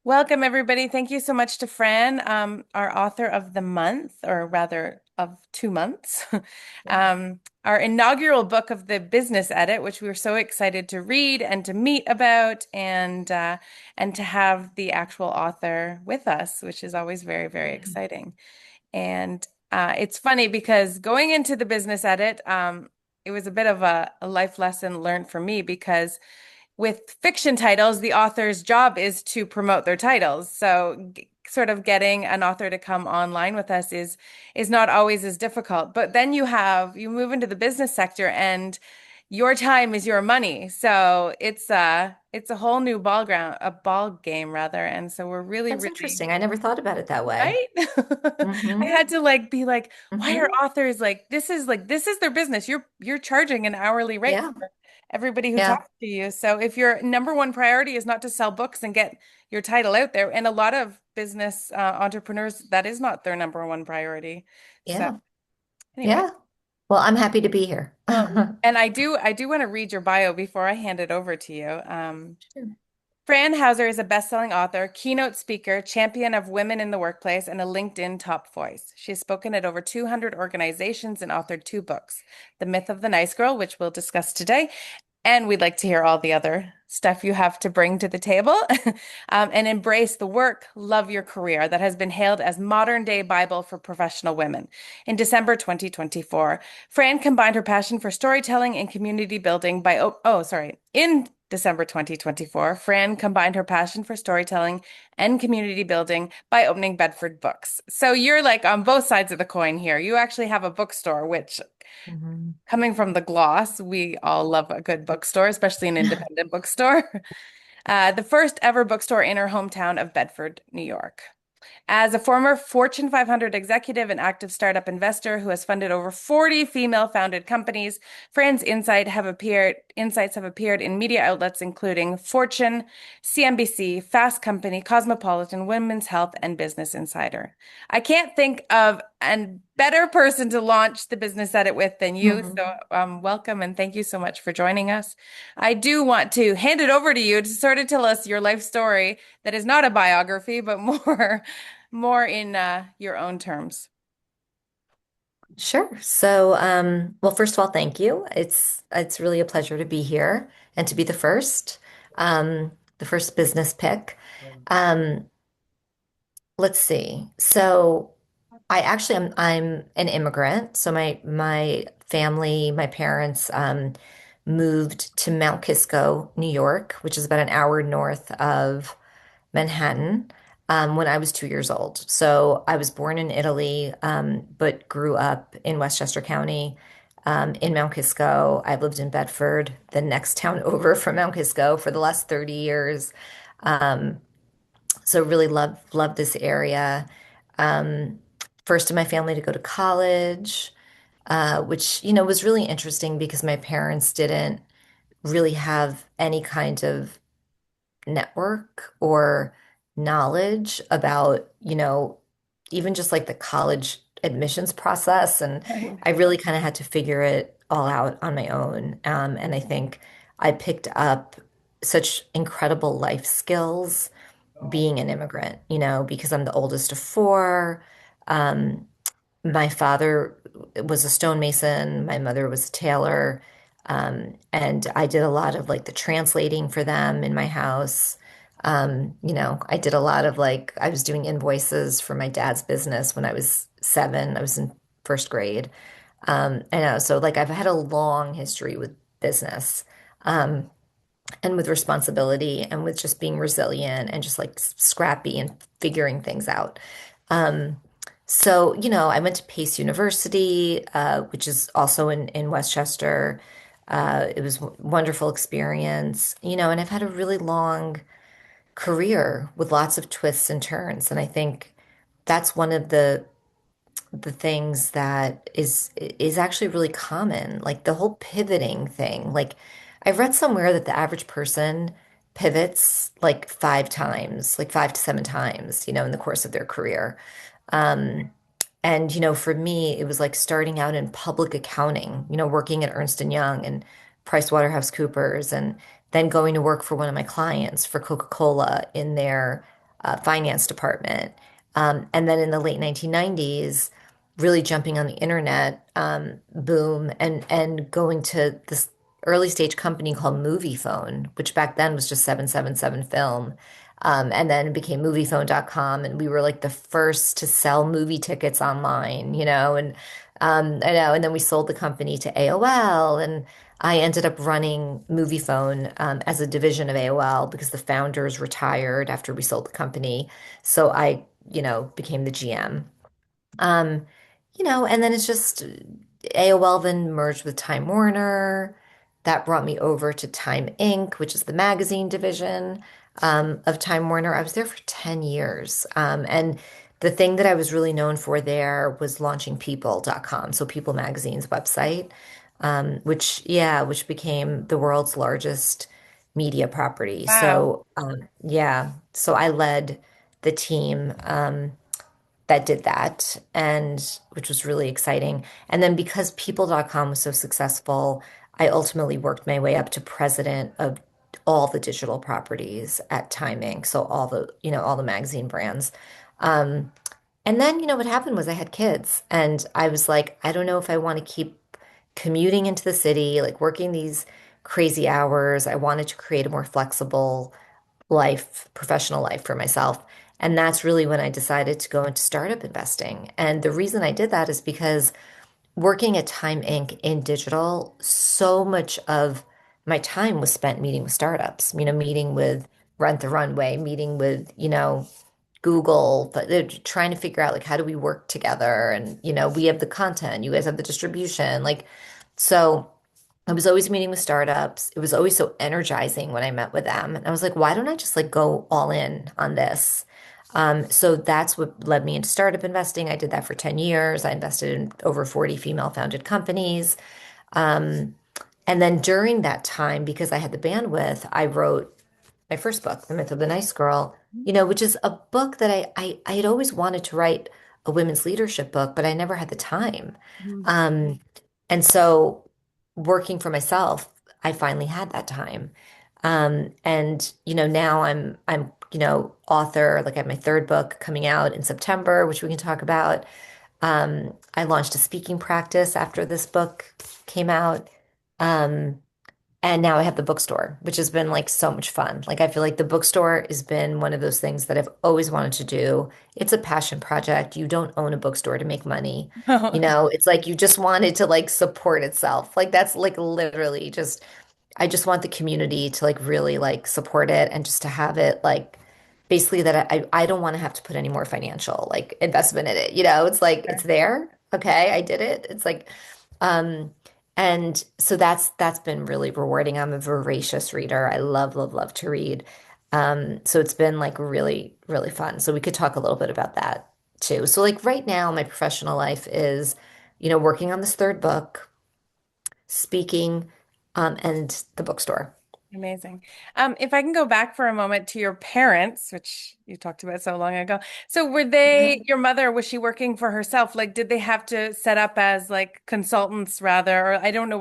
Welcome, everybody. Thank you so much to Fran, our author of the month, or rather of 2 months. Our inaugural book of the business edit, which we were so excited to read and to meet about, and to have the actual author with us, which is always very, very exciting. And it's funny because going into the business edit, it was a bit of a life lesson learned for me because with fiction titles, the author's job is to promote their titles. So sort of getting an author to come online with us is not always as difficult. But then you move into the business sector and your time is your money. So it's a whole new ball game rather. And so we're really, That's really interesting. I never thought about it that way. right. I Hmm had to like be like, why are hmm authors like this is their business. You're charging an hourly rate Yeah. everybody who Yeah. talks to you. So if your number one priority is not to sell books and get your title out there, and a lot of business entrepreneurs, that is not their number one priority. So Yeah. anyway, Yeah. Well, I'm happy to be here. well, and I do want to read your bio before I hand it over to you. Sure. Fran Hauser is a best-selling author, keynote speaker, champion of women in the workplace, and a LinkedIn top voice. She has spoken at over 200 organizations and authored two books, The Myth of the Nice Girl, which we'll discuss today, and we'd like to hear all the other stuff you have to bring to the table, and embrace the work, love your career that has been hailed as modern day Bible for professional women. In December 2024, Fran combined her passion for storytelling and community building by, sorry, in December 2024, Fran combined her passion for storytelling and community building by opening Bedford Books. So you're like on both sides of the coin here. You actually have a bookstore, which Mhm. coming from the gloss, we all love a good bookstore, especially an independent bookstore. The first ever bookstore in her hometown of Bedford, New York. As a former Fortune 500 executive and active startup investor who has funded over 40 female-founded companies, Fran's insights have appeared in media outlets including Fortune, CNBC, Fast Company, Cosmopolitan, Women's Health, and Business Insider. I can't think of a better person to launch the business edit with than you. Mhm. So, welcome and thank you so much for joining us. I do want to hand it over to you to sort of tell us your life story that is not a biography, but more in your own terms. Sure. So, well, first of all, thank you. It's really a pleasure to be here and to be the first business pick. Um, let's see. So, I'm an immigrant. So my family, my parents moved to Mount Kisco, New York, which is about an hour north of Manhattan, when I was 2 years old. So I was born in Italy, but grew up in Westchester County, in Mount Kisco. I lived in Bedford, the next town over from Mount Kisco, for the last 30 years. Um, so really love this area. Um, First in my family to go to college, which, was really interesting because my parents didn't really have any kind of network or knowledge about, even just like the college admissions process. And Right. I really kind of had to figure it all out on my own. And I think I picked up such incredible life skills being an immigrant, because I'm the oldest of four. Um, my father was a stonemason, my mother was a tailor, and I did a lot of like the translating for them in my house. I did a lot of like, I was doing invoices for my dad's business when I was 7. I was in first grade. I know, so like I've had a long history with business. Um, and with responsibility and with just being resilient and just like scrappy and figuring things out. Um, so, I went to Pace University, which is also in Westchester. It was a wonderful experience, and I've had a really long career with lots of twists and turns. And I think that's one of the things that is actually really common, like the whole pivoting thing. Like I've read somewhere that the average person pivots like 5 times, like 5 to 7 times, in the course of their career. Um, and for me, it was like starting out in public accounting, working at Ernst and Young and PricewaterhouseCoopers, and then going to work for one of my clients for Coca-Cola in their finance department. And then in the late 1990s, really jumping on the internet boom and going to this early stage company called Movie Phone, which back then was just 777 film. And then it became moviefone.com, and we were like the first to sell movie tickets online, and I know, and then we sold the company to AOL, and I ended up running Movie Phone as a division of AOL because the founders retired after we sold the company. So I, became the GM. Um, and then it's just AOL then merged with Time Warner. That brought me over to Time Inc., which is the magazine division of Time Warner. I was there for 10 years. And the thing that I was really known for there was launching people.com, so People Magazine's website, which became the world's largest media property. Wow. So, yeah, so I led the team. That did that, and which was really exciting. And then because people.com was so successful, I ultimately worked my way up to president of all the digital properties at Time Inc. So all the magazine brands. Um, and then, what happened was I had kids, and I was like, I don't know if I want to keep commuting into the city, like working these crazy hours. I wanted to create a more flexible life, professional life for myself. And that's really when I decided to go into startup investing. And the reason I did that is because working at Time Inc. in digital, so much of my time was spent meeting with startups, meeting with Rent the Runway, meeting with, Google, but they're trying to figure out like how do we work together? And, we have the content, you guys have the distribution. So I was always meeting with startups. It was always so energizing when I met with them. And I was like, why don't I just like go all in on this? So that's what led me into startup investing. I did that for 10 years. I invested in over 40 female founded companies. Um, and then during that time, because I had the bandwidth, I wrote my first book, The Myth of the Nice Girl, which is a book that I had always wanted to write a women's leadership book, but I never had the time. Mhm. Um, and so working for myself, I finally had that time. And now I'm author, like I have my third book coming out in September, which we can talk about. I launched a speaking practice after this book came out. Um, and now I have the bookstore, which has been like so much fun. Like I feel like the bookstore has been one of those things that I've always wanted to do. It's a passion project. You don't own a bookstore to make money. It's like you just want it to like support itself. Like that's like literally just I just want the community to like really like support it and just to have it like basically that I don't want to have to put any more financial like investment in it. It's like it's there. Okay, I did it. It's like um and so that's been really rewarding. I'm a voracious reader. I love, love, love to read. So it's been like really, really fun. So we could talk a little bit about that too. So like right now, my professional life is, working on this third book, speaking, and the bookstore. Amazing. If I can go back for a moment to your parents, which you talked about so long ago. So were Yeah. your mother, was she working for herself? Like, did they have to set up as like consultants rather? Or I don't know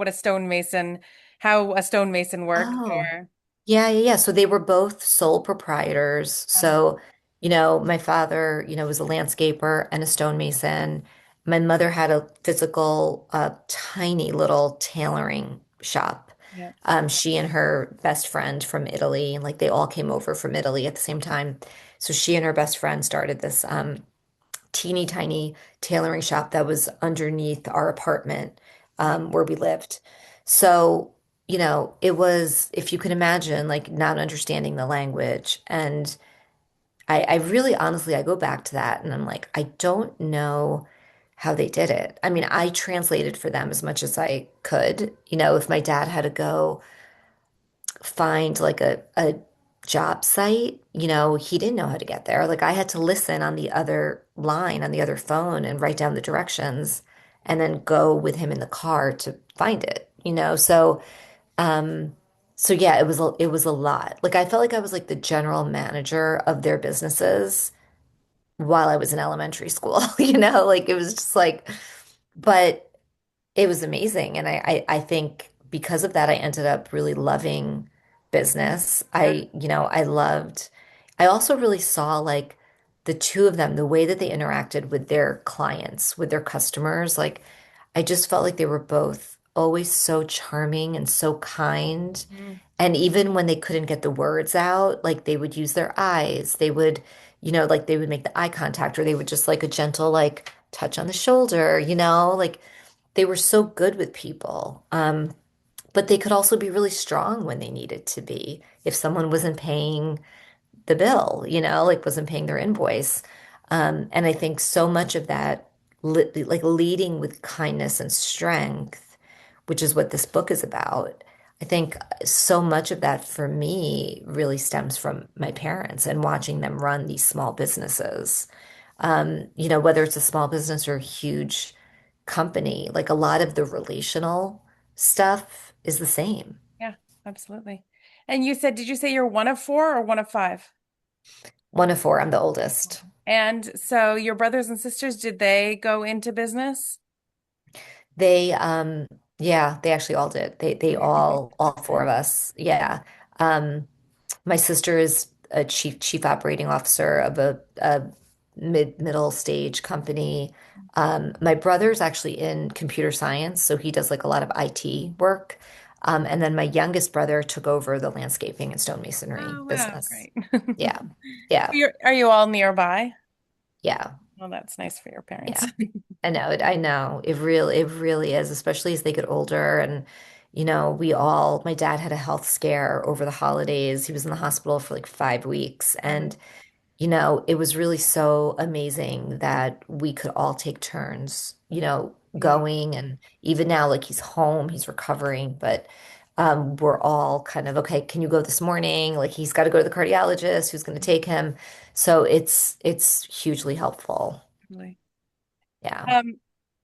how a stonemason works Oh, or, yeah, yeah, yeah. So they were both sole proprietors. uh, So, my father, was a landscaper and a stonemason. My mother had a physical, tiny little tailoring shop. yeah, She and her best friend from Italy, like they all came over from Italy at the same time. So she and her best friend started this teeny tiny tailoring shop that was underneath our apartment yeah, where we lived. So, it was, if you can imagine, like not understanding the language. And I really honestly, I go back to that and I'm like, I don't know how they did it. I mean, I translated for them as much as I could. If my dad had to go find like a job site, he didn't know how to get there. Like I had to listen on the other line, on the other phone and write down the directions and then go with him in the car to find it. Um, so yeah, it was a lot. Like I felt like I was like the general manager of their businesses while I was in elementary school, like it was just like, but it was amazing. And I think because of that, I ended up really loving business. yeah. I loved, I also really saw like the two of them, the way that they interacted with their clients, with their customers, like I just felt like they were both always so charming and so kind. Mm. And even when they couldn't get the words out, like they would use their eyes. They would, like they would make the eye contact or they would just like a gentle like touch on the shoulder, like they were so good with people. But they could also be really strong when they needed to be. If someone wasn't paying the bill, like wasn't paying their invoice. And I think so much of that, like leading with kindness and strength, which is what this book is about. I think so much of that for me really stems from my parents and watching them run these small businesses. Whether it's a small business or a huge company, like a lot of the relational stuff is the same. Yeah, absolutely. And you said, did you say you're one of four or one of five? One of four, I'm the oldest. And so your brothers and sisters, did they go into business? They yeah, they actually all did. They all four of us. Yeah. Um my sister is a chief operating officer of a middle stage company. My brother's actually in computer science, so he does like a lot of IT work. And then my youngest brother took over the landscaping and stonemasonry Oh, wow, business. great. Yeah. Yeah. Are you all nearby? Yeah. Well, that's nice for your parents. Yeah. I know it. I know it really is, especially as they get older. And, my dad had a health scare over the holidays. He was in the hospital for like 5 weeks. Mhm. And, it was really so amazing that we could all take turns, Yeah. going. And even now, like he's home, he's recovering, but we're all kind of, okay, can you go this morning? Like he's got to go to the cardiologist, who's going to take him. So it's hugely helpful. Totally. Yeah. Um,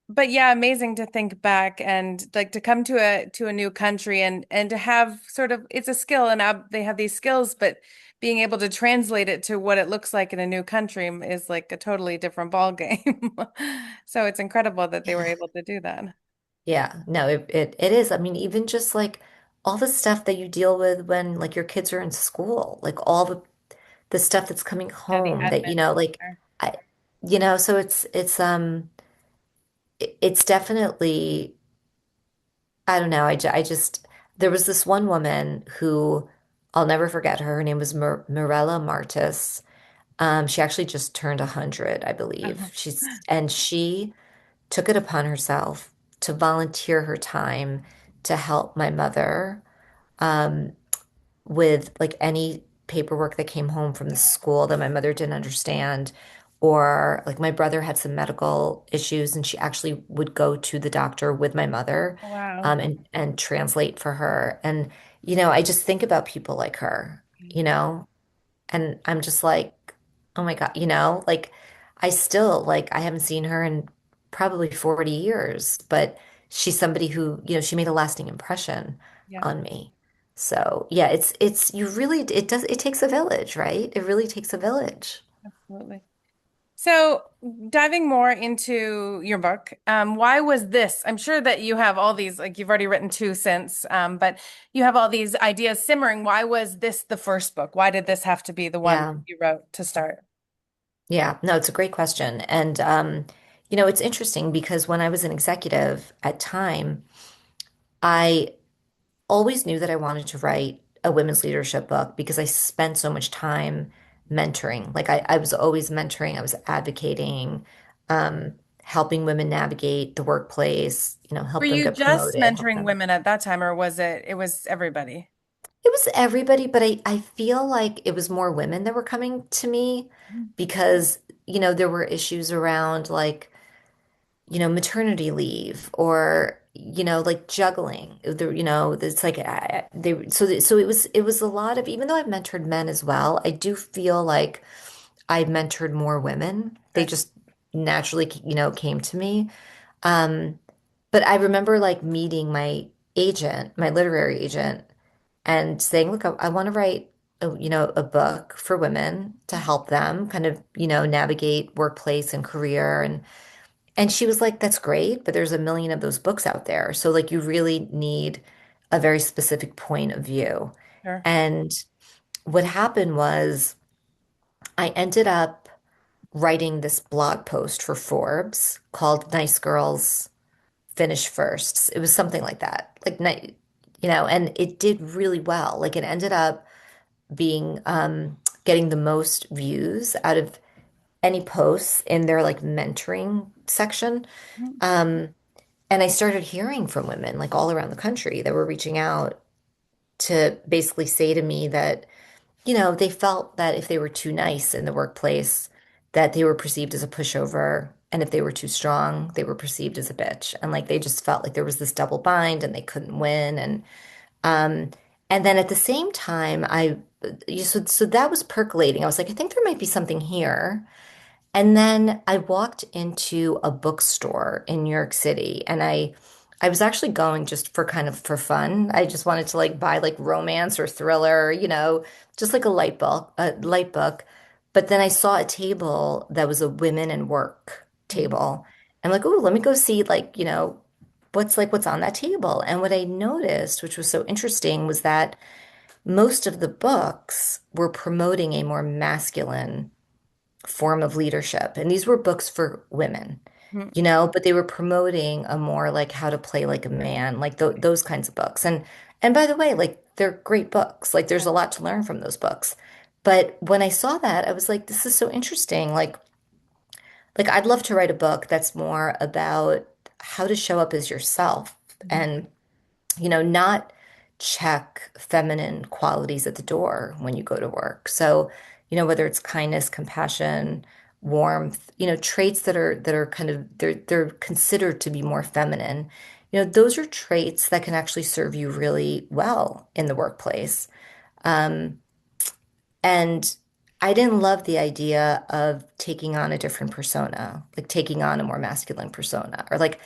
but yeah, amazing to think back and like to come to a new country and to have sort of it's a skill and they have these skills, but being able to translate it to what it looks like in a new country is like a totally different ball game. So it's incredible that they were Yeah. able to do that. Yeah, no, it is. I mean, even just like all the stuff that you deal with when like your kids are in school, like all the stuff that's coming Yeah, the home that, admin. like Sure. I so it's definitely I don't know. I just there was this one woman who I'll never forget her. Her name was Mirella Martis. She actually just turned 100, I believe. Uh-huh. She took it upon herself to volunteer her time to help my mother um, with like any paperwork that came home from the school that my mother didn't understand. Or like my brother had some medical issues, and she actually would go to the doctor with my mother Wow. and translate for her. And, I just think about people like her, and I'm just like, oh my God, like I still like I haven't seen her in probably 40 years, but she's somebody who, she made a lasting impression Yeah, on me. So yeah, it's you really it takes a village, right? It really takes a village. absolutely. So, diving more into your book, why was this? I'm sure that you have all these, like you've already written two since, but you have all these ideas simmering. Why was this the first book? Why did this have to be the one Yeah. you wrote to start? Yeah. No, it's a great question. And it's interesting because when I was an executive at Time, I always knew that I wanted to write a women's leadership book because I spent so much time mentoring. Like I was always mentoring, I was advocating, um, helping women navigate the workplace, Were help them you get just promoted, help mentoring them. women at that time, or it was everybody? It was everybody, but I feel like it was more women that were coming to me because, there were issues around like maternity leave or, like juggling. It's like so it was a lot of, even though I've mentored men as well, I do feel like I mentored more women. They Okay. just naturally, came to me. Um, but I remember like meeting my agent, my literary agent, and saying, look, I want to write a book for women to help them kind of, navigate workplace and career and she was like, that's great, but there's a million of those books out there. So like you really need a very specific point of view. Sure. And what happened was I ended up writing this blog post for Forbes called Nice Girls Finish First. It was something like that. And it did really well. Like it ended up being getting the most views out of any posts in their like mentoring section. Um, and I started hearing from women like all around the country that were reaching out to basically say to me that, they felt that if they were too nice in the workplace, that they were perceived as a pushover. And if they were too strong, they were perceived as a bitch. And like they just felt like there was this double bind and they couldn't win. Um, and then at the same time, so that was percolating. I was like, I think there might be something here. And then I walked into a bookstore in New York City and I was actually going just for kind of for fun. I just wanted to like buy like romance or thriller, just like a light book. But then I saw a table that was a women and work Mhm. table. I'm like, oh, let me go see like, what's on that table. And what I noticed, which was so interesting, was that most of the books were promoting a more masculine form of leadership. And these were books for women, Mhm. but they were promoting a more like how to play like a man, like those kinds of books. And by the way, like they're great books. Like there's a lot to learn from those books. But when I saw that, I was like, this is so interesting. Like I'd love to write a book that's more about how to show up as yourself Mhm. and not check feminine qualities at the door when you go to work. So, whether it's kindness, compassion, warmth, traits that are kind of they're considered to be more feminine. Those are traits that can actually serve you really well in the workplace. Um, and I didn't love the idea of taking on a different persona, like taking on a more masculine persona, or like,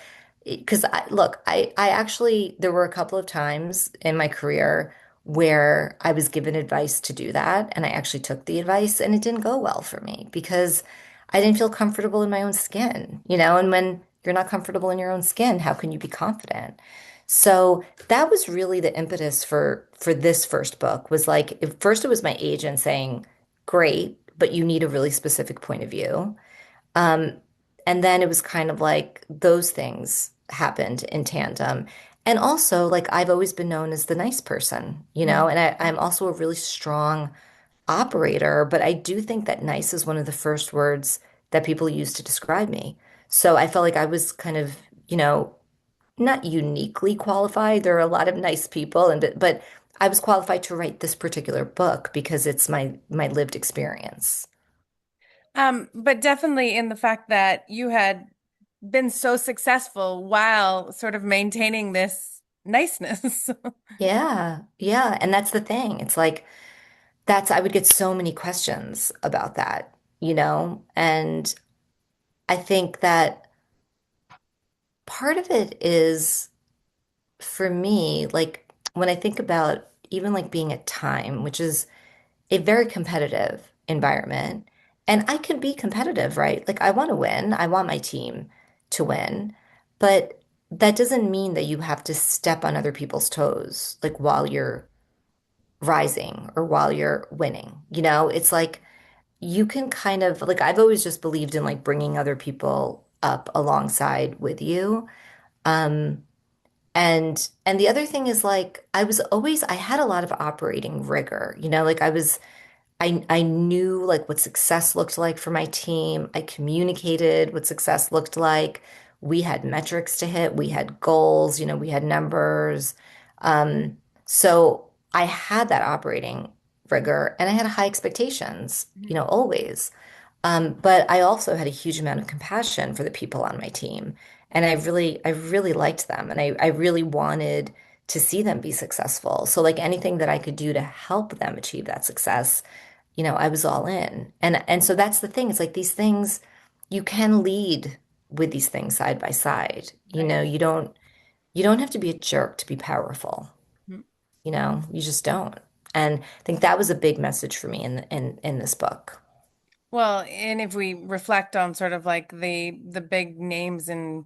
because I actually, there were a couple of times in my career where I was given advice to do that, and I actually took the advice, and it didn't go well for me because I didn't feel comfortable in my own skin, and when you're not comfortable in your own skin, how can you be confident? So that was really the impetus for this first book was like first it was my agent saying, "Great, but you need a really specific point of view." Um, and then it was kind of like those things happened in tandem. And also, like I've always been known as the nice person, Mhm. and I'm also a really strong operator, but I do think that nice is one of the first words that people use to describe me. So I felt like I was kind of, you know, not uniquely qualified. There are a lot of nice people, but I was qualified to write this particular book because it's my lived experience. But definitely in the fact that you had been so successful while sort of maintaining this niceness. Yeah, yeah, and that's the thing. It's like that's I would get so many questions about that, and I think that part of it is for me, like when I think about even like being at Time, which is a very competitive environment. And I can be competitive, right? Like I want to win. I want my team to win. But that doesn't mean that you have to step on other people's toes, like while you're rising or while you're winning. It's like you can kind of like I've always just believed in like bringing other people up alongside with you. Um, and the other thing is like I had a lot of operating rigor, like I knew like what success looked like for my team. I communicated what success looked like. We had metrics to hit. We had goals, we had numbers. Um, so I had that operating rigor and I had high expectations, always. But I also had a huge amount of compassion for the people on my team. And I really liked them and I really wanted to see them be successful. So like anything that I could do to help them achieve that success, I was all in. And so that's the thing. It's like these things, you can lead with these things side by side. Right. You don't have to be a jerk to be powerful. You just don't. And I think that was a big message for me in this book. Well, and if we reflect on sort of like the big names in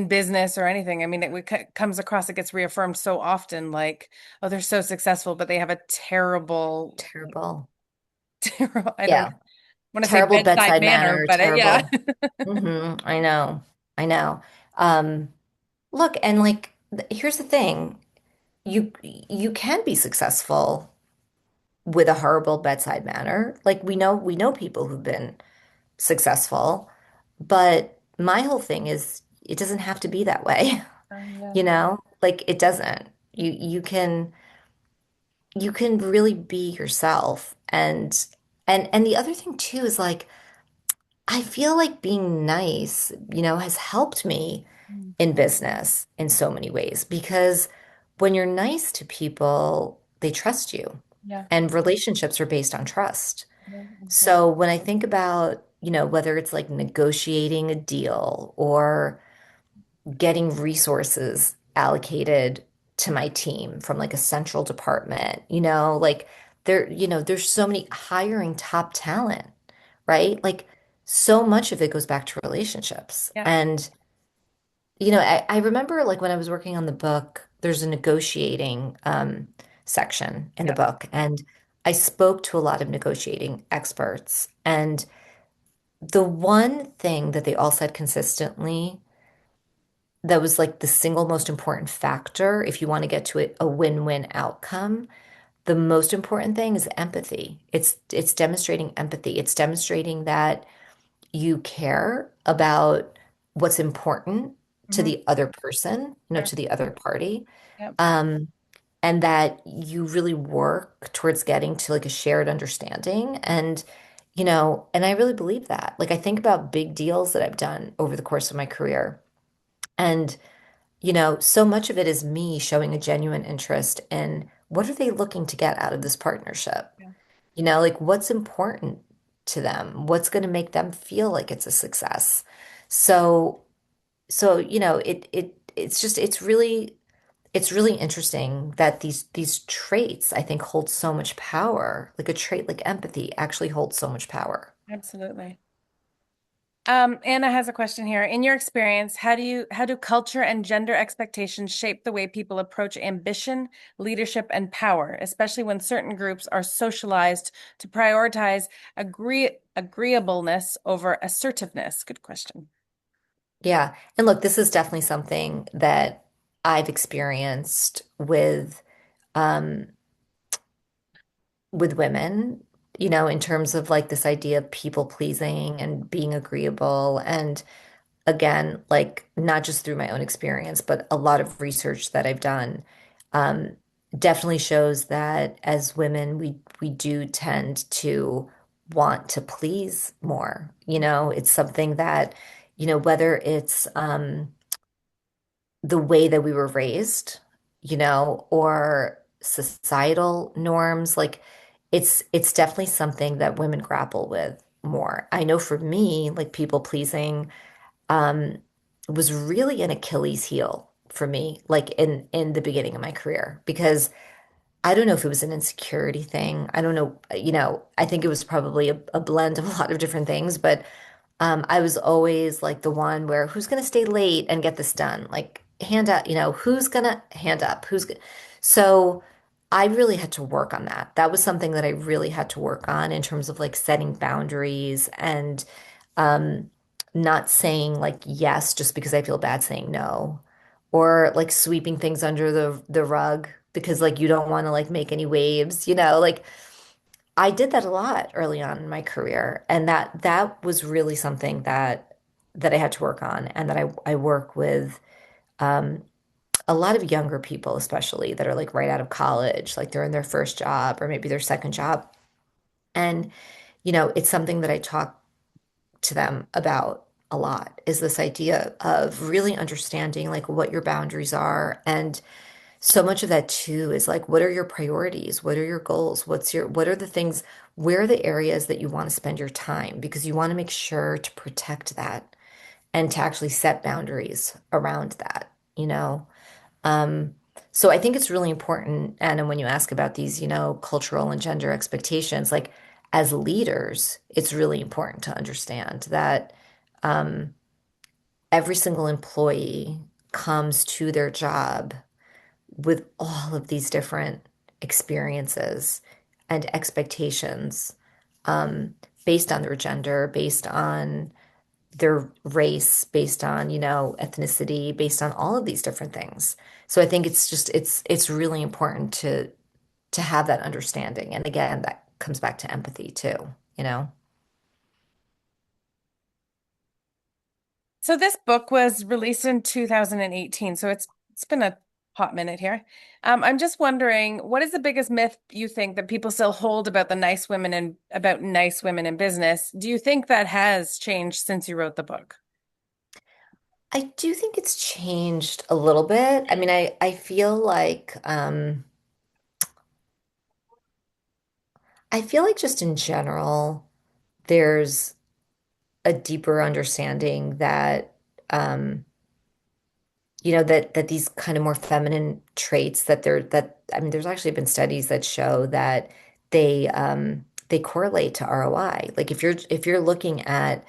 business or anything, I mean, comes across, it gets reaffirmed so often, like, oh, they're so successful, but they have a terrible, Terrible. terrible, I don't Yeah. want to say Terrible bedside bedside manner, manner, but yeah. terrible. I know. I know. Um, Look, and like here's the thing. You can be successful with a horrible bedside manner. Like we know people who've been successful, but my whole thing is it doesn't have to be that way. Yeah. You know? Like it doesn't. You can really be yourself and the other thing too is like I feel like being nice, has helped me Mm. in business in so many ways because when you're nice to people, they trust you. Yeah. And relationships are based on trust. Yeah. Absolutely. So when I think about, whether it's like negotiating a deal or getting resources allocated to my team from like a central department, like there's so many hiring top talent, right? Like so much of it goes back to relationships. Yeah. And I remember like when I was working on the book, there's a negotiating section in the Yeah. book, and I spoke to a lot of negotiating experts. And the one thing that they all said consistently that was like the single most important factor if you want to get to a win-win outcome, the most important thing is empathy. It's demonstrating empathy. It's demonstrating that you care about what's important to Hmm. the other person, Sure. to the other party, Yep. um, and that you really work towards getting to like a shared understanding. And I really believe that. Like I think about big deals that I've done over the course of my career. And, so much of it is me showing a genuine interest in what are they looking to get out of this partnership? Yeah. Like what's important to them? What's going to make them feel like it's a success? So, it's really interesting that these traits I think hold so much power. Like a trait like empathy actually holds so much power. Absolutely. Anna has a question here. In your experience, how do culture and gender expectations shape the way people approach ambition, leadership, and power, especially when certain groups are socialized to prioritize agreeableness over assertiveness? Good question. Yeah. And look, this is definitely something that I've experienced um with women, in terms of like this idea of people pleasing and being agreeable. And again, like not just through my own experience, but a lot of research that I've done, um, definitely shows that as women, we do tend to want to please more. It's something that, whether it's the way that we were raised, or societal norms, like it's definitely something that women grapple with more. I know for me, like people pleasing um, was really an Achilles heel for me, like in the beginning of my career, because I don't know if it was an insecurity thing. I don't know, I think it was probably a blend of a lot of different things, but I was always like the one where who's gonna stay late and get this done? Like hand up, who's gonna hand up? So I really had to work on that. That was something that I really had to work on in terms of like setting boundaries and um, not saying like yes just because I feel bad saying no, or like sweeping things under the rug because like you don't want to like make any waves, like I did that a lot early on in my career, and that was really something that I had to work on, and that I work with um, a lot of younger people, especially that are like right out of college, like they're in their first job or maybe their second job, and it's something that I talk to them about a lot is this idea of really understanding like what your boundaries are. And so much of that too is like, what are your priorities? What are your goals? What are the things, where are the areas that you want to spend your time? Because you want to make sure to protect that and to actually set boundaries around that, you know? Um, so I think it's really important, and when you ask about these, cultural and gender expectations, like as leaders, it's really important to understand that um, every single employee comes to their job with all of these different experiences and expectations. Um, based on their gender, based on their race, based on, ethnicity, based on all of these different things. So I think it's really important to have that understanding. And again, that comes back to empathy too, you know? So this book was released in 2018, so it's been a hot minute here. I'm just wondering, what is the biggest myth you think that people still hold about the nice women and about nice women in business? Do you think that has changed since you wrote the book? I do think it's changed a little bit. I mean, I feel like I feel like just in general, there's a deeper understanding that that these kind of more feminine traits that I mean, there's actually been studies that show that they correlate to ROI. Like if you're looking at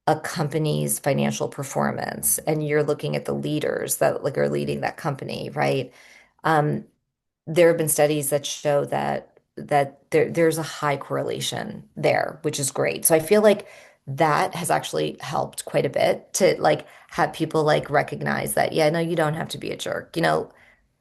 a company's financial performance and you're looking at the leaders that like are leading that company, right? Um, there have been studies that show that there's a high correlation there, which is great. So I feel like that has actually helped quite a bit to like have people like recognize that, yeah, no, you don't have to be a jerk.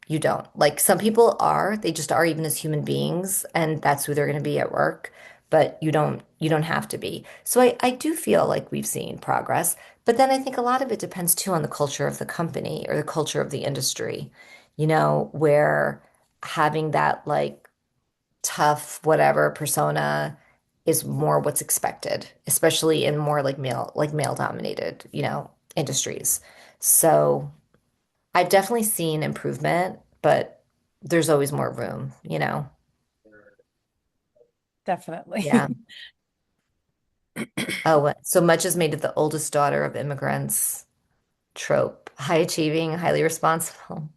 You don't. Like some people are, they just are even as human beings, and that's who they're going to be at work, but you don't have to be. So I do feel like we've seen progress, but then I think a lot of it depends too on the culture of the company or the culture of the industry, where having that like tough whatever persona is more what's expected, especially in more like male dominated, industries. So I've definitely seen improvement, but there's always more room. Yeah. Definitely. Oh, so much is made of the oldest daughter of immigrants trope. High achieving, highly responsible.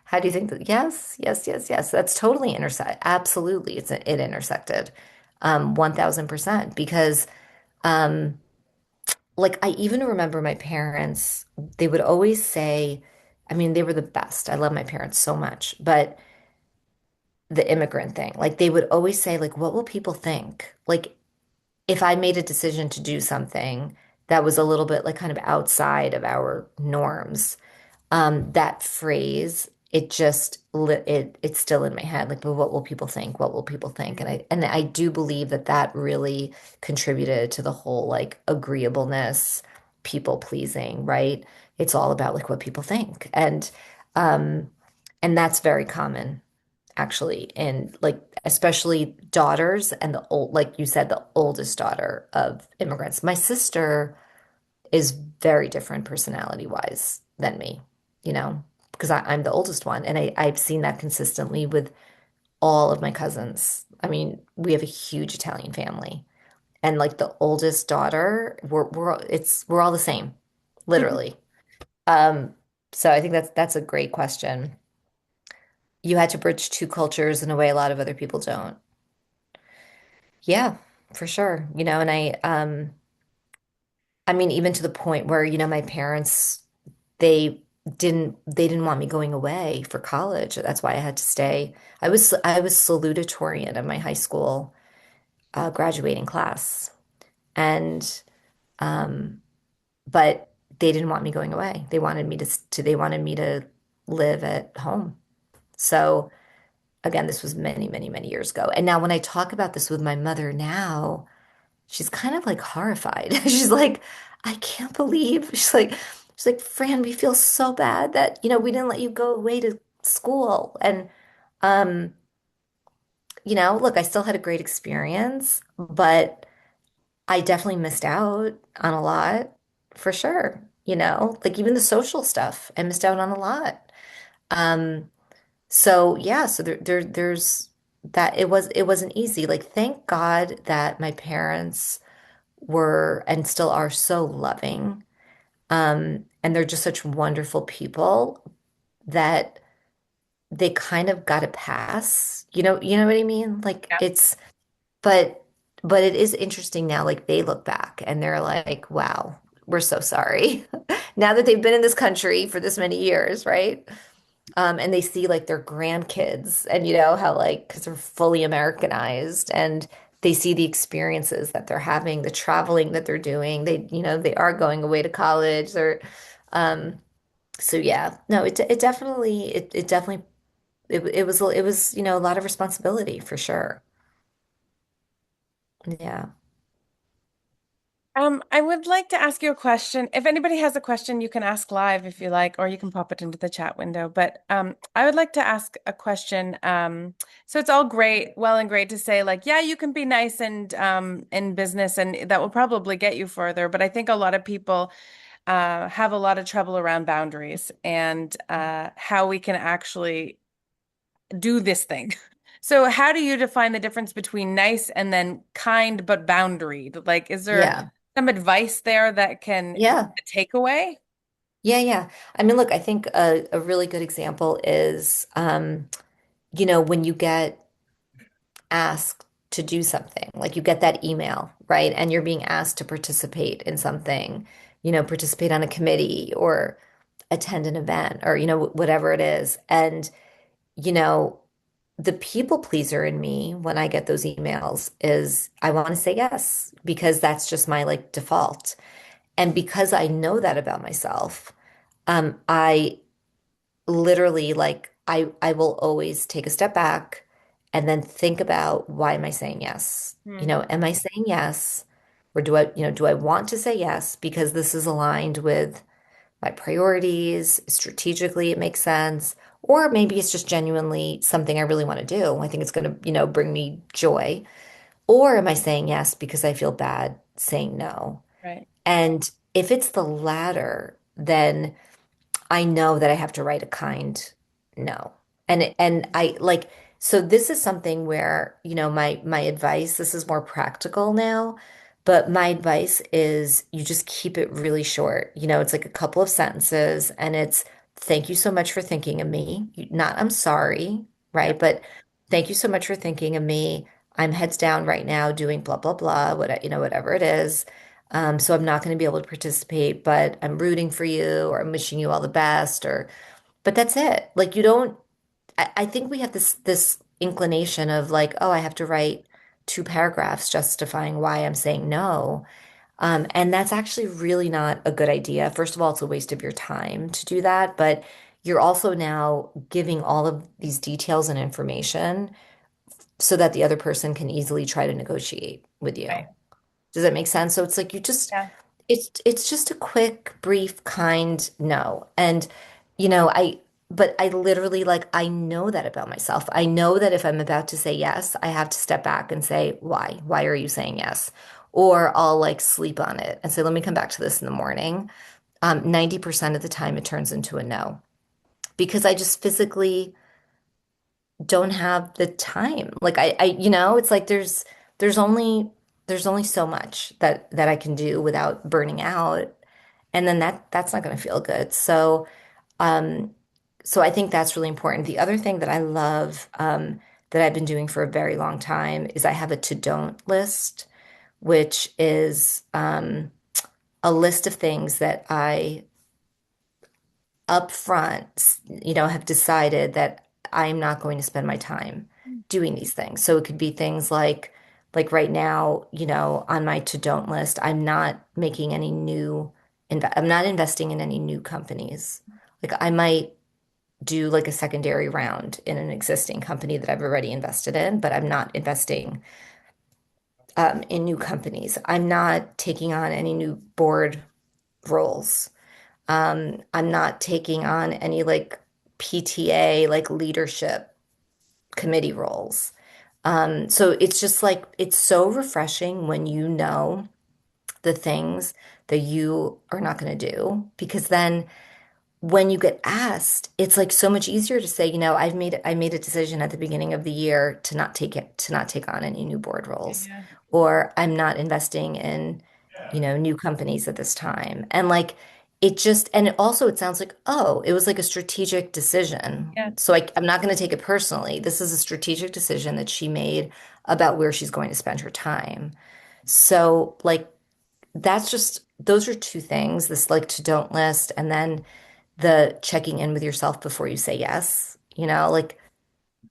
How do you think that? Yes, yes, yes, yes. That's totally intersect. Absolutely. It intersected. 1000% because um like I even remember my parents, they would always say, I mean, they were the best. I love my parents so much, but the immigrant thing, like they would always say, like, what will people think? Like if I made a decision to do something that was a little bit like kind of outside of our norms, that phrase, it's still in my head. Like, but what will people think? What will people think? And I do believe that that really contributed to the whole like agreeableness, people pleasing, right? It's all about like what people think. Um and that's very common actually, and like especially daughters and the old, like you said, the oldest daughter of immigrants. My sister is very different personality wise than me, because I'm the oldest one, and I've seen that consistently with all of my cousins. I mean, we have a huge Italian family, and like the oldest daughter, we're all the same, literally. Um, so I think that's a great question. You had to bridge two cultures in a way a lot of other people don't. Yeah, for sure. And I mean, even to the point where, my parents, they they didn't want me going away for college. That's why I had to stay. I was salutatorian of my high school graduating class. And um but they didn't want me going away. They wanted me to live at home. So again, this was many, many, many years ago. And now when I talk about this with my mother now, she's kind of like horrified. She's like, I can't believe. She's like, Fran, we feel so bad that, we didn't let you go away to school. And, um, look, I still had a great experience, but I definitely missed out on a lot for sure. Like even the social stuff, I missed out on a lot. Um, so yeah, so there's that it wasn't easy. Like, thank God that my parents were and still are so loving. And they're just such wonderful people that they kind of got a pass. You know what I mean? Like Yeah. but but it is interesting now, like they look back and they're like, wow, we're so sorry. Now that they've been in this country for this many years, right? And they see like their grandkids and how like because they're fully Americanized and they see the experiences that they're having, the traveling that they're doing. They are going away to college or um so yeah. No, it definitely it was, a lot of responsibility for sure. Yeah. I would like to ask you a question. If anybody has a question, you can ask live if you like, or you can pop it into the chat window. But I would like to ask a question. So it's all great, well and great to say like, yeah, you can be nice and in business, and that will probably get you further. But I think a lot of people have a lot of trouble around boundaries and how we can actually do this thing. So how do you define the difference between nice and then kind but boundaried? Like, is there Yeah. some advice there that can be Yeah. a takeaway? Yeah, yeah. I mean, look, I think a really good example is when you get asked to do something, like you get that email, right? And you're being asked to participate in something, participate on a committee or attend an event or, whatever it is. And, you know, the people pleaser in me when I get those emails is I want to say yes because that's just my like default. And because I know that about myself, I literally like I will always take a step back and then think about why am I saying yes? Hmm, Am I saying yes? Or do I want to say yes because this is aligned with my priorities, strategically it makes sense, or maybe it's just genuinely something I really want to do. I think it's going to, bring me joy. Or am I saying yes because I feel bad saying no? right. And if it's the latter, then I know that I have to write a kind no. And I like so this is something where, my advice, this is more practical now, but my advice is you just keep it really short. It's like a couple of sentences and it's thank you so much for thinking of me. Not I'm sorry, Yeah, right? But thank you so much for thinking of me. I'm heads down right now doing blah blah blah, whatever it is. So I'm not going to be able to participate, but I'm rooting for you or I'm wishing you all the best but that's it. Like you don't, I think we have this inclination of like, oh, I have to write 2 paragraphs justifying why I'm saying no. And that's actually really not a good idea. First of all, it's a waste of your time to do that, but you're also now giving all of these details and information so that the other person can easily try to negotiate with you. right. Does that make sense? So it's like Yeah, it's just a quick, brief, kind no. And you know, I but I literally like I know that about myself. I know that if I'm about to say yes, I have to step back and say, why? Why are you saying yes? Or I'll like sleep on it and say, let me come back to this in the morning. 90% of the time it turns into a no because I just physically don't have the time. Like it's like there's only so much that I can do without burning out, and then that's not going to feel good. Um, so I think that's really important. The other thing that I love that I've been doing for a very long time is I have a to don't list, which is a list of things that I up front, have decided that I'm not going to spend my time doing these things. So it could be things like right now, on my to don't list, I'm not investing in any new companies. Like I might do like a secondary round in an existing company that I've already invested in, but I'm not investing in new companies. I'm not taking on any new board roles. I'm not taking on any like PTA, like leadership committee roles. So it's just like, it's so refreshing when you know the things that you are not going to do, because then when you get asked, it's like so much easier to say, I made a decision at the beginning of the year to not take on any new board roles, yeah, or I'm not investing in, new companies at this time. And like and it sounds like, oh, it was like a strategic decision. yeah, So I'm not going to take it personally. This is a strategic decision that she made about where she's going to spend her time. So like those are 2 things, this like to don't list and then the checking in with yourself before you say yes, like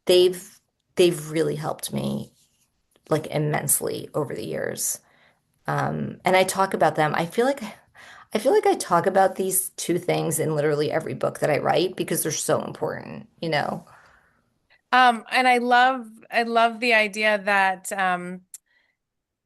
they've they've really helped me like immensely over the years. And I talk about them. I feel like I talk about these two things in literally every book that I write because they're so important, you know? And I love the idea that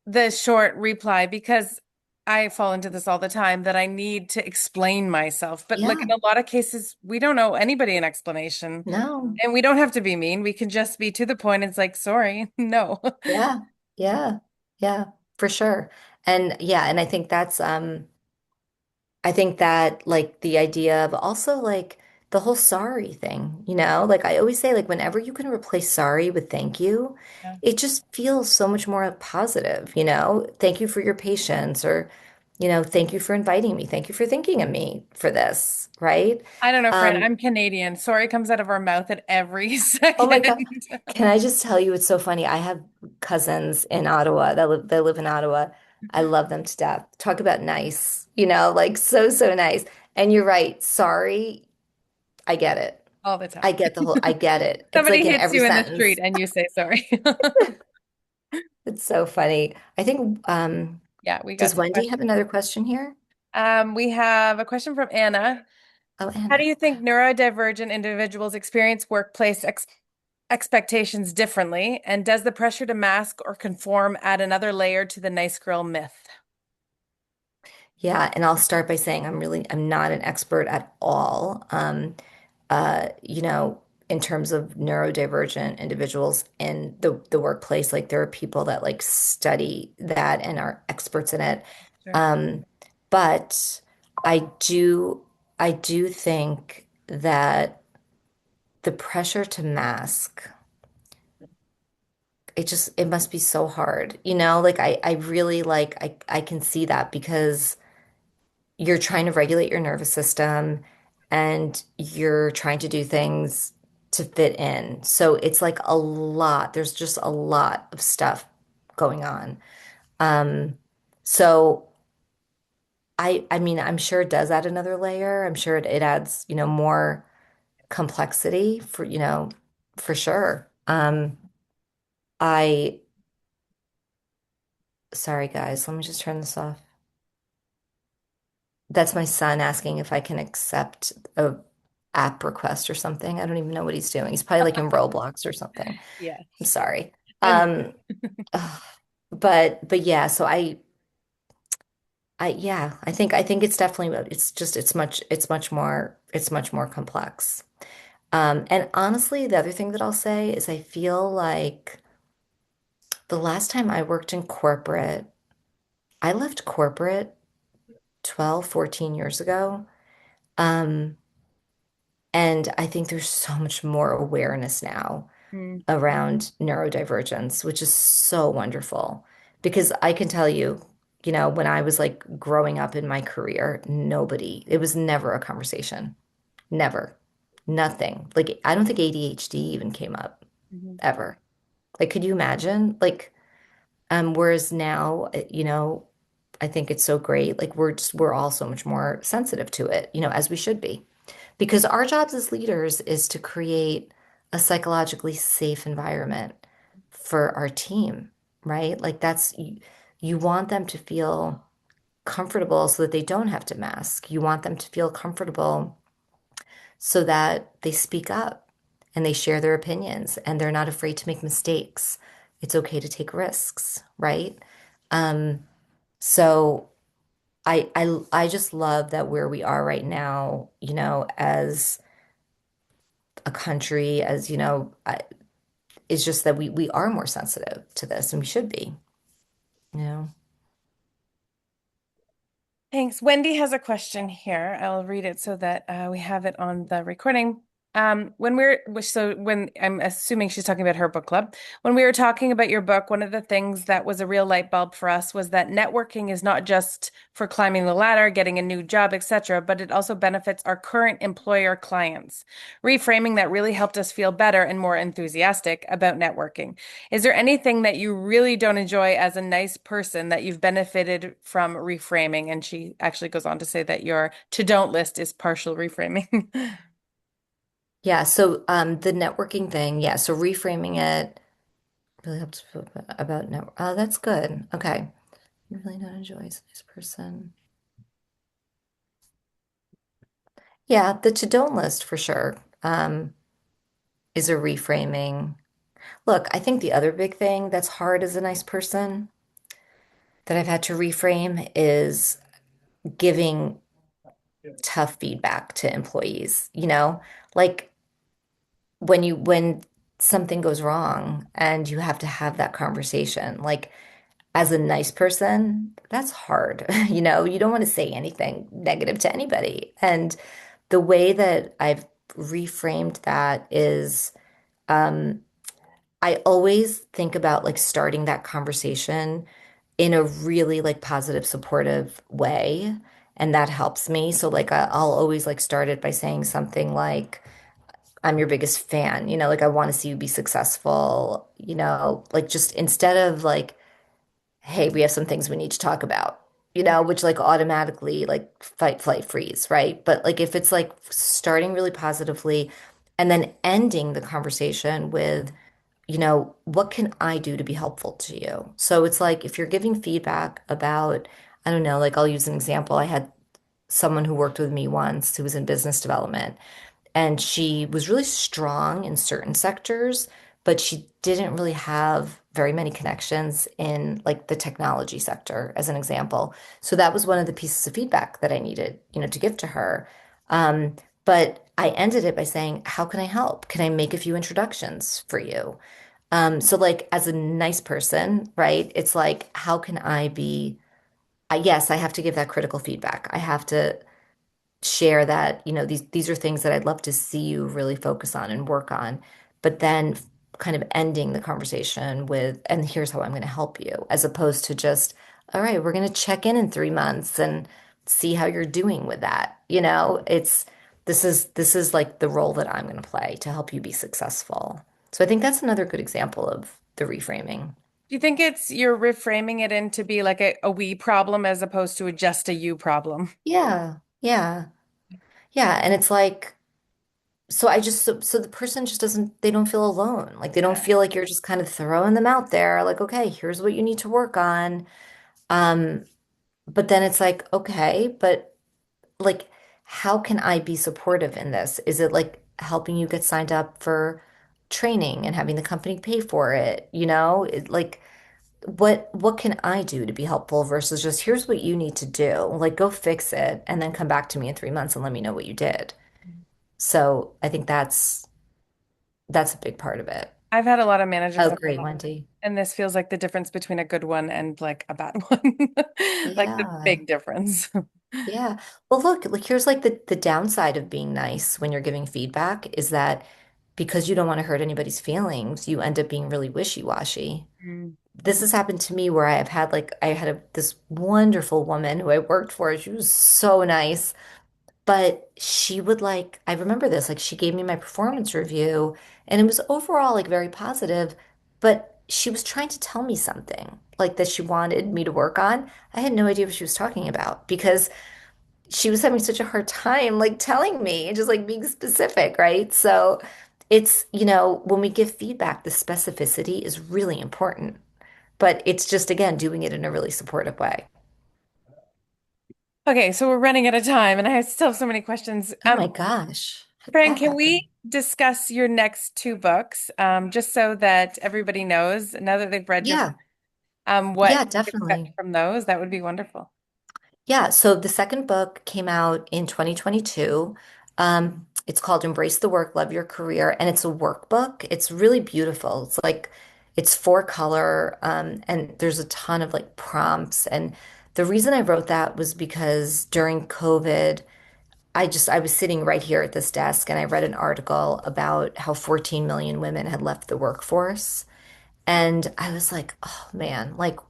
the short reply because I fall into this all the time that I need to explain myself. But like in Yeah, a lot of cases, we don't owe anybody an explanation. no. And we don't have to be mean. We can just be to the point. It's like, sorry, no. Yeah, yeah, yeah, for sure. And yeah, and I think that like the idea of also like the whole sorry thing, you know? Like I always say, like whenever you can replace sorry with thank you, Yeah. it just feels so much more positive, you know? Thank you for your patience or, you know, thank you for inviting me. Thank you for thinking of me for this, right? I don't know, Fran. Um, I'm Canadian. Sorry comes out of our mouth at every oh my second. God. Can I just tell you it's so funny? I have cousins in Ottawa that live in Ottawa. I love them to death. Talk about nice, you know, like so, so nice. And you're right. Sorry. I get it. All the time. I get it. It's like Somebody in hits every you in the street sentence. and you say sorry. It's so funny. I think, Yeah, we got does some Wendy have questions. another question here? We have a question from Anna. Oh, How do Anna. you think neurodivergent individuals experience workplace expectations differently? And does the pressure to mask or conform add another layer to the nice girl myth? Yeah, and I'll start by saying I'm not an expert at all. You know, in terms of neurodivergent individuals in the workplace, like there are people that like study that and are experts in it. Sure. Um, but I do think that the pressure to mask, it must be so hard. You know, like I really like I can see that because you're trying to regulate your nervous system and you're trying to do things to fit in. So it's like a lot. There's just a lot of stuff going on. Um, so I mean, I'm sure it does add another layer. I'm sure it adds, you know, more complexity for, you know, for sure. I, sorry guys, let me just turn this off. That's my son asking if I can accept a app request or something. I don't even know what he's doing. He's probably like in Roblox or something. Yes. I'm sorry. And Um, ugh, but yeah, so yeah, I think it's definitely it's just it's much more complex. And honestly, the other thing that I'll say is I feel like the last time I worked in corporate, I left corporate 12, 14 years ago. Um, and I think there's so much more awareness now mm, around neurodivergence, which is so wonderful. Because I can tell you, you know, when I was like growing up in my career, it was never a conversation. Never. Nothing. Like, I don't think ADHD even came up mhm, ever. Like, could you imagine? Like, whereas now, you know, I think it's so great. Like, we're all so much more sensitive to it, you know, as we should be. Because our jobs as leaders is to create a psychologically safe environment for our team, right? Like you want them to feel comfortable so that they don't have to mask. You want them to feel comfortable so that they speak up and they share their opinions and they're not afraid to make mistakes. It's okay to take risks, right? Um, so I just love that where we are right now, you know, as a country, as you know, it's just that we are more sensitive to this and we should be, you know. Thanks. Wendy has a question here. I'll read it so that we have it on the recording. When I'm assuming she's talking about her book club, when we were talking about your book, one of the things that was a real light bulb for us was that networking is not just for climbing the ladder, getting a new job, etc., but it also benefits our current employer clients. Reframing that really helped us feel better and more enthusiastic about networking. Is there anything that you really don't enjoy as a nice person that you've benefited from reframing? And she actually goes on to say that your to don't list is partial reframing. Yeah, so the networking thing, yeah, so reframing it, Really helps feel about network. Oh, that's good. Okay. You really don't enjoy as a nice person. Yeah, the to-do list for sure is a reframing. Look, I think the other big thing that's hard as a nice person that I've had to reframe is giving tough feedback to employees, like when something goes wrong and you have to have that conversation, like as a nice person, that's hard. You don't want to say anything negative to anybody. And the way that I've reframed that is I always think about like starting that conversation in a really like positive, supportive way. And that helps me. So like I'll always like start it by saying something like, I'm your biggest fan, like I want to see you be successful, like just instead of like, hey, we have some things we need to talk about, which like automatically like fight, flight, freeze, right? But like if it's like starting really positively and then ending the conversation with, what can I do to be helpful to you? So it's like if you're giving feedback about, I don't know, like I'll use an example. I had someone who worked with me once who was in business development, and she was really strong in certain sectors, but she didn't really have very many connections in like the technology sector, as an example. So that was one of the pieces of feedback that I needed, to give to her. Um, but I ended it by saying, how can I help? Can I make a few introductions for you? So like as a nice person, right? It's like, how can I be, yes, I have to give that critical feedback. I have to share that, these are things that I'd love to see you really focus on and work on, but then kind of ending the conversation with, and here's how I'm going to help you, as opposed to just, all right, we're going to check in 3 months and see how you're doing with that. This is like the role that I'm going to play to help you be successful. So I think that's another good example of the reframing. Do you think it's you're reframing it into be like a we problem as opposed to a just a you problem? Yeah, yeah, yeah. And it's like, so the person just doesn't, they don't feel alone. Like they don't Yeah. feel like you're just kind of throwing them out there, like, okay, here's what you need to work on. Um, but then it's like, okay, but like, how can I be supportive in this? Is it like helping you get signed up for training and having the company pay for it? Like what can I do to be helpful versus just here's what you need to do. Like go fix it and then come back to me in 3 months and let me know what you did. So I think that's a big part of it. I've had a lot of managers Oh, in great, my life, Wendy. and this feels like the difference between a good one and like a bad one. Like the Yeah. big difference. Yeah. Well, look, like here's like the downside of being nice when you're giving feedback is that because you don't want to hurt anybody's feelings, you end up being really wishy-washy. Mm. This has happened to me where I had this wonderful woman who I worked for. She was so nice. But she would like, I remember this, like she gave me my performance review and it was overall like very positive, but she was trying to tell me something like that she wanted me to work on. I had no idea what she was talking about because she was having such a hard time like telling me and just like being specific, right? So it's, when we give feedback, the specificity is really important, but it's just again doing it in a really supportive way. Okay, so we're running out of time, and I still have so many questions. Oh my gosh, how'd Fran, that can we happen? discuss your next two books, just so that everybody knows now that they've read your Yeah, what yeah, to expect definitely. from those? That would be wonderful. Yeah, so the second book came out in 2022. It's called Embrace the Work, Love Your Career, and it's a workbook. It's really beautiful. It's like it's four color, and there's a ton of like prompts. And the reason I wrote that was because during COVID, I was sitting right here at this desk and I read an article about how 14 million women had left the workforce. And I was like, oh man, like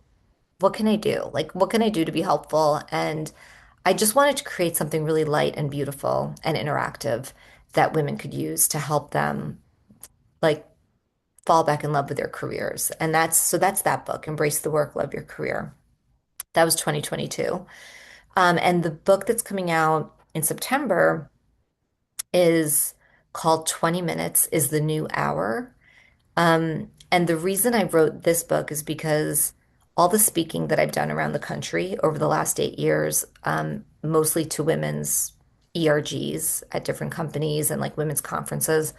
what can I do? Like, what can I do to be helpful? And I just wanted to create something really light and beautiful and interactive that women could use to help them like fall back in love with their careers. And that's that book, Embrace the Work, Love Your Career. That was 2022. And the book that's coming out in September is called 20 Minutes is the New Hour. And the reason I wrote this book is because all the speaking that I've done around the country over the last 8 years, mostly to women's ERGs at different companies and like women's conferences,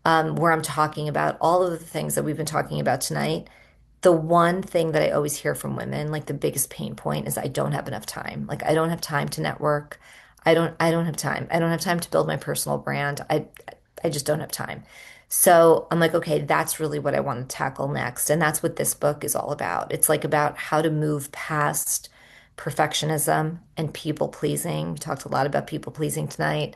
where I'm talking about all of the things that we've been talking about tonight. The one thing that I always hear from women, like the biggest pain point, is I don't have enough time. Like I don't have time to network. I don't have time. I don't have time to build my personal brand. I just don't have time. So I'm like, okay, that's really what I want to tackle next. And that's what this book is all about. It's like about how to move past perfectionism and people pleasing. We talked a lot about people pleasing tonight,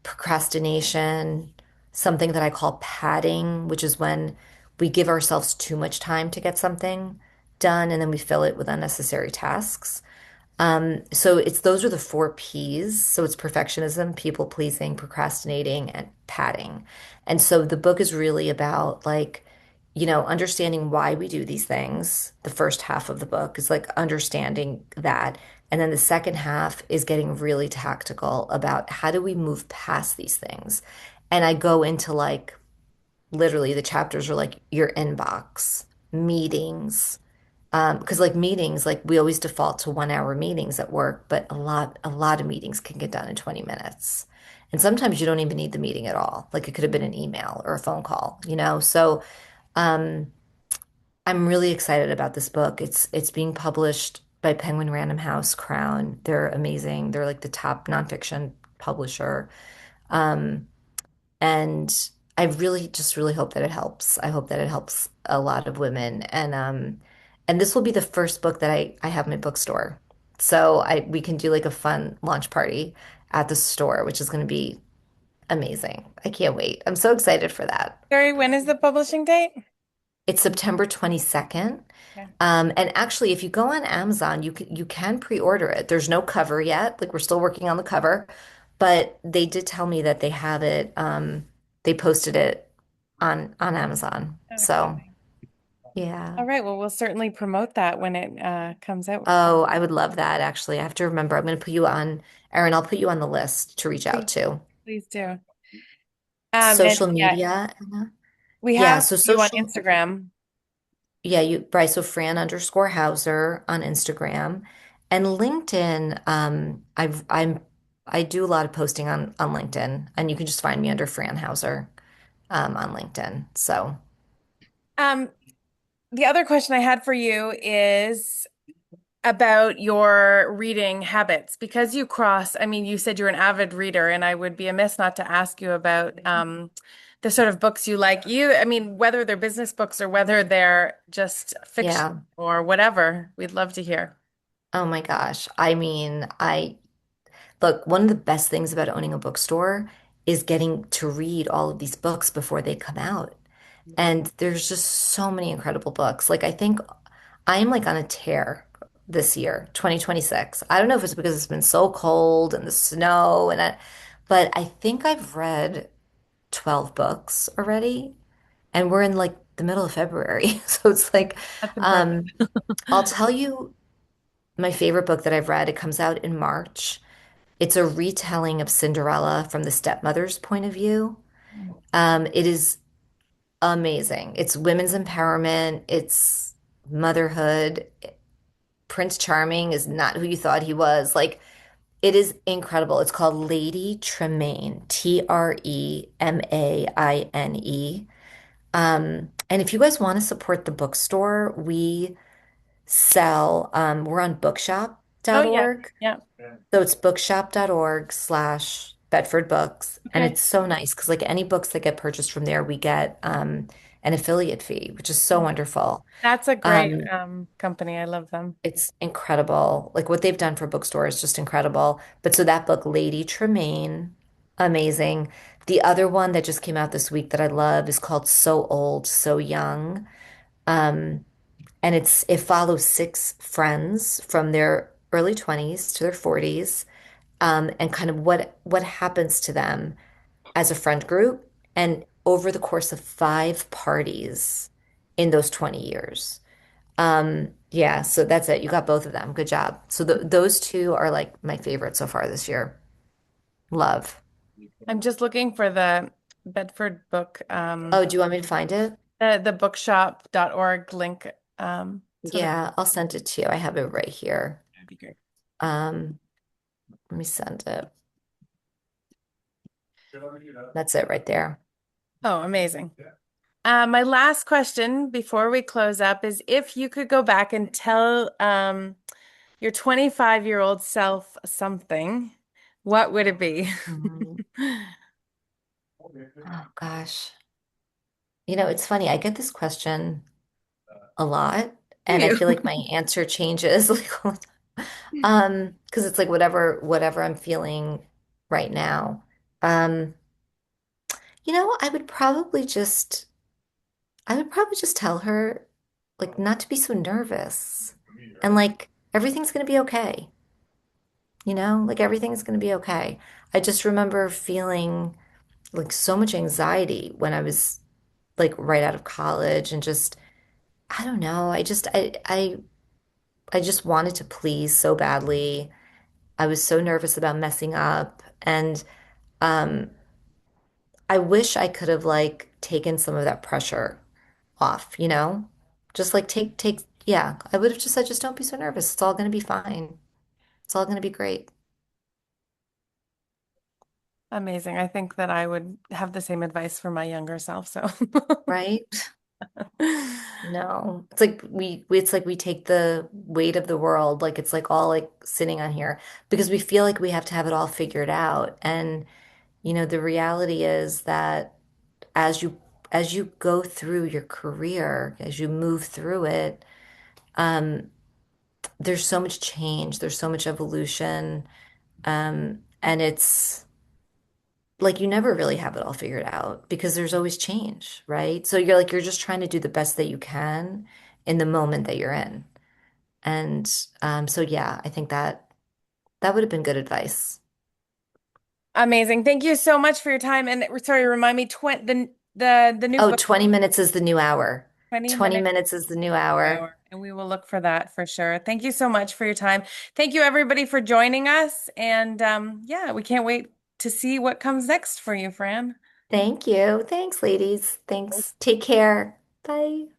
procrastination, something that I call padding, which is when we give ourselves too much time to get something done and then we fill it with unnecessary tasks. So it's those are the four P's. So it's perfectionism, people pleasing, procrastinating, and padding. And so the book is really about like, understanding why we do these things. The first half of the book is like understanding that. And then the second half is getting really tactical about how do we move past these things. And I go into like literally the chapters are like your inbox, meetings, because like meetings, like we always default to 1 hour meetings at work, but a lot of meetings can get done in 20 minutes. And sometimes you don't even need the meeting at all. Like it could have been an email or a phone call, you know? So um, I'm really excited about this book. It's being published by Penguin Random House Crown. They're amazing. They're like the top nonfiction publisher. Um, and I really just really hope that it helps. I hope that it helps a lot of women. And this will be the first book that I have in my bookstore. So I we can do like a fun launch party at the store, which is going to be amazing. I can't wait. I'm so excited for that. Sorry, when is the publishing date? It's September 22nd. Yeah. And actually, if you go on Amazon, you can pre-order it. There's no cover yet. Like we're still working on the cover, but they did tell me that they have it. They posted it on Amazon. Oh, So exciting. yeah. All right, well, we'll certainly promote that when it comes out. Oh, I would love that actually. I have to remember. I'm going to put you on, Erin, I'll put you on the list to reach out Please, to. please do. And Social yeah, media. Anna? we Yeah, have so you on social, Instagram. yeah, right. So Fran_Hauser on Instagram and LinkedIn. I do a lot of posting on LinkedIn, and you can just find me under Fran Hauser on LinkedIn. So Um, the other question I had for you is about your reading habits because you cross, I mean, you said you're an avid reader, and I would be amiss not to ask you about the sort of books you like. I mean, whether they're business books or whether they're just fiction yeah. or whatever, we'd love to hear. Oh my gosh. I mean, I look, one of the best things about owning a bookstore is getting to read all of these books before they come out. And there's just so many incredible books. Like I think I am like on a tear this year, 2026. I don't know if it's because it's been so cold and the snow but I think I've read 12 books already and we're in like the middle of February. So it's like That's impressive. um I'll tell you my favorite book that I've read. It comes out in March. It's a retelling of Cinderella from the stepmother's point of view. It is amazing. It's women's empowerment, it's motherhood. Prince Charming is not who you thought he was. Like, it is incredible. It's called Lady Tremaine, Tremaine. And if you guys want to support the bookstore, we're on Oh yeah. bookshop.org. Yeah. So it's bookshop.org/Bedford Books. And Okay. it's so nice because, like, any books that get purchased from there, we get an affiliate fee, which is so wonderful. That's a great Um, company. I love them. it's incredible. Like, what they've done for bookstores is just incredible. But so that book, Lady Tremaine, amazing. The other one that just came out this week that I love is called So Old, So Young. Um, and it follows six friends from their early 20s to their 40s, and kind of what happens to them as a friend group and over the course of five parties in those 20 years. Yeah, so that's it. You got both of them. Good job. So those two are like my favorite so far this year. Love. I'm just looking for the Bedford book Oh, do you want me to find it? the bookshop.org link so that Yeah, I'll send it to you. I have it right here. would be great. Um, Let me send it. That's it right there. Oh, amazing. My last question before we close up is if you could go back and tell your 25-year-old self something, what would it be? Mhm. Oh gosh. You know, it's funny. I get this question a lot, Do and I you? feel like my answer changes like all the time. Because it's like whatever I'm feeling right now. Um, I would probably just tell her like not to be so nervous and like everything's gonna be okay. Like everything's gonna be okay. I just remember feeling like so much anxiety when I was like right out of college and just I don't know. I just wanted to please so badly. I was so nervous about messing up and um I wish I could have like taken some of that pressure off. Just like yeah, I would have just said just don't be so nervous. It's all going to be fine. It's all going to be great, Amazing. I think that I would have the same advice for my younger self. So, right? No. It's like we take the weight of the world, like it's like all like sitting on here because we feel like we have to have it all figured out. And the reality is that as you as you go through your career, as you move through it, um, there's so much change, there's so much evolution, and it's like you never really have it all figured out because there's always change, right? So you're just trying to do the best that you can in the moment that you're in. And so yeah, I think that would have been good advice. amazing. Thank you so much for your time. And sorry, remind me, the new Oh, book, 20 minutes is the new hour. 20 20 minutes minutes is the new hour. hour, and we will look for that for sure. Thank you so much for your time. Thank you everybody for joining us. And yeah, we can't wait to see what comes next for you, Fran. Thank you. Thanks, ladies. Thanks. Take care. Bye.